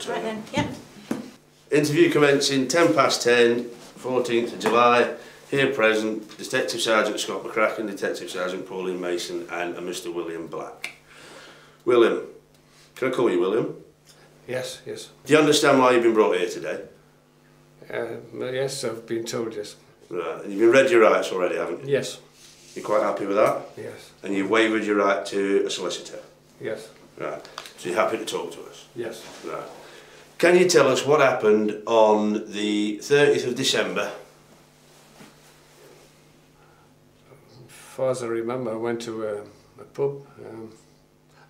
Right then, yep. Interview commencing 10:10, 14th of July. Here present, Detective Sergeant Scott McCrack and Detective Sergeant Pauline Mason and a Mr. William Black. William, can I call you William? Yes, yes. Do you understand why you've been brought here today? Yes, I've been told, yes. Right, and you've been read your rights already, haven't you? Yes. You're quite happy with that? Yes. And you've waived your right to a solicitor? Yes. Right, so you're happy to talk to us? Yes. Right. Can you tell us what happened on the 30th of December? As far as I remember, I went to a pub.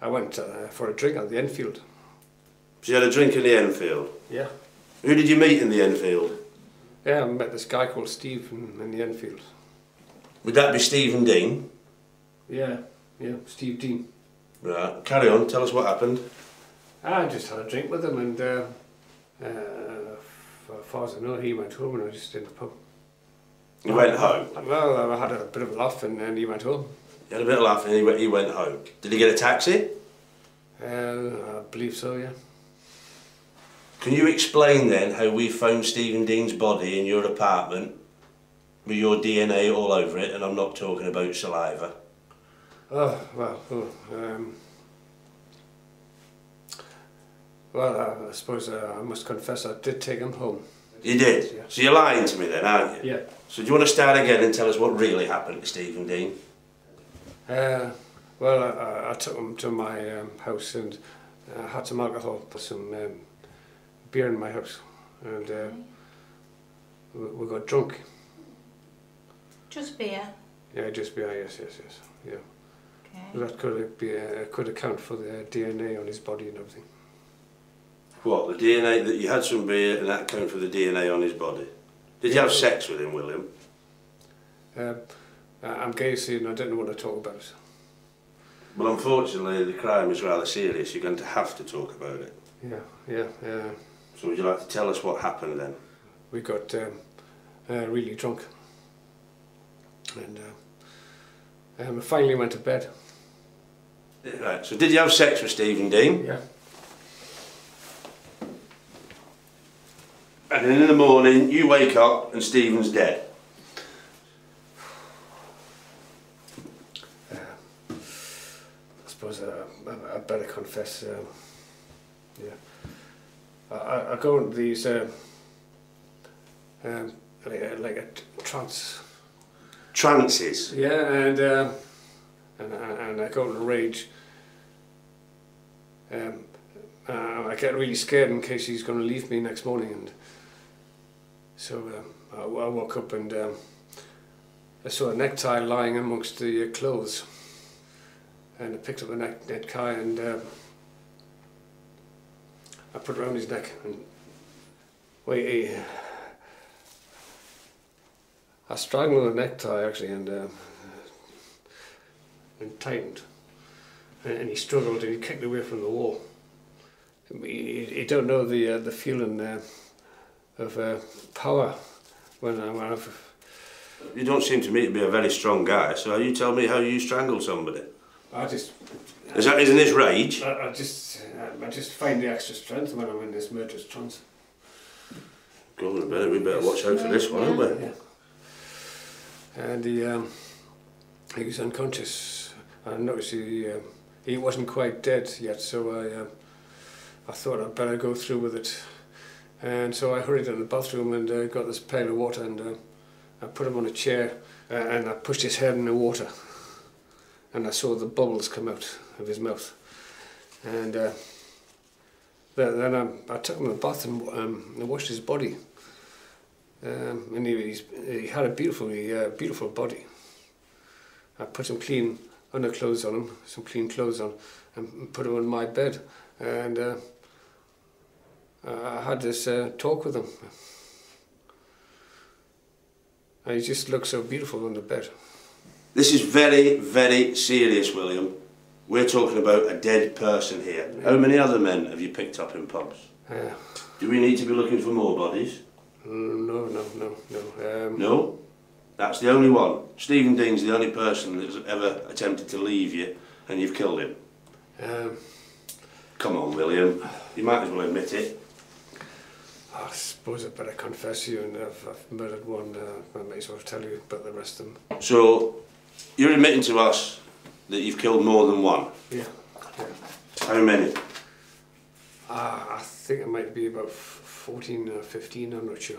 I went for a drink at the Enfield. So you had a drink in the Enfield? Yeah. Who did you meet in the Enfield? Yeah, I met this guy called Steve in the Enfield. Would that be Stephen Dean? Yeah, Steve Dean. Right, carry on, tell us what happened. I just had a drink with him and as far as I know, he went home and I was just in the pub. You went home? Well, I had a bit of a laugh and then he went home. You had a bit of laugh and he went home. Did he get a taxi? I believe so, yeah. Can you explain then how we found Stephen Dean's body in your apartment with your DNA all over it, and I'm not talking about saliva? Oh, well, I suppose I must confess I did take him home. You did? Yeah. So you're lying to me then, aren't you? Yeah. So do you want to start again and tell us what really happened to Stephen Dean? Well, I took him to my house and I had some alcohol, some beer in my house, and we got drunk. Just beer? Yeah, just beer, yes, yeah. Okay. That could account for the DNA on his body and everything. What, the DNA, that you had some beer and that accounted for the DNA on his body? Did you have sex with him, William? I'm gay, see, and I didn't want to talk about it. Well, unfortunately, the crime is rather serious. You're going to have to talk about it. Yeah. So would you like to tell us what happened then? We got really drunk. And I finally went to bed. Right, so did you have sex with Stephen Dean? Yeah. And then in the morning, you wake up and Stephen's dead. I suppose I better confess. Yeah. I go into these like a trance. Trances? Yeah, and I go into a rage. I get really scared in case he's going to leave me next morning, and so I woke up and I saw a necktie lying amongst the clothes, and I picked up a necktie and I put it around his neck and I strangled the necktie actually and tightened, and he struggled and he kicked away from the wall. You don't know the feeling of power when I've... You don't seem to me to be a very strong guy, so you tell me how you strangled somebody. Isn't this rage? I just find the extra strength when I'm in this murderous trance. Go on, we better watch out for this one, haven't we? Yeah. And he was unconscious. I noticed he wasn't quite dead yet, so I thought I'd better go through with it. And so I hurried in the bathroom and got this pail of water and I put him on a chair and I pushed his head in the water. And I saw the bubbles come out of his mouth. And then I took him to the bath and washed his body. And he had a beautiful body. I put some clean underclothes on him, some clean clothes on, and put him on my bed. And I had this talk with him. And he just looked so beautiful on the bed. This is very, very serious, William. We're talking about a dead person here. Yeah. How many other men have you picked up in pubs? Do we need to be looking for more bodies? No. No? That's the only one. Stephen Dean's the only person that's ever attempted to leave you and you've killed him. Come on, William. You might as well admit it. I suppose I better confess to you, and I've murdered one. I might as well tell you about the rest of them. So, you're admitting to us that you've killed more than one? Yeah. How many? I think it might be about 14 or 15, I'm not sure.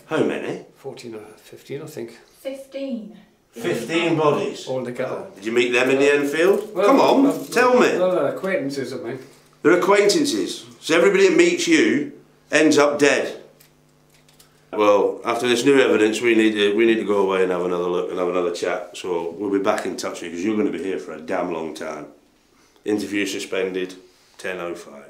How many? 14 or 15, I think. 15. 15 bodies? All together. Did you meet them in the Enfield? Well, Come on, tell me. Well, they're acquaintances of mine. They're acquaintances. So everybody that meets you ends up dead. Well, after this new evidence, we need to go away and have another look and have another chat. So we'll be back in touch with you because you're going to be here for a damn long time. Interview suspended, 10:05.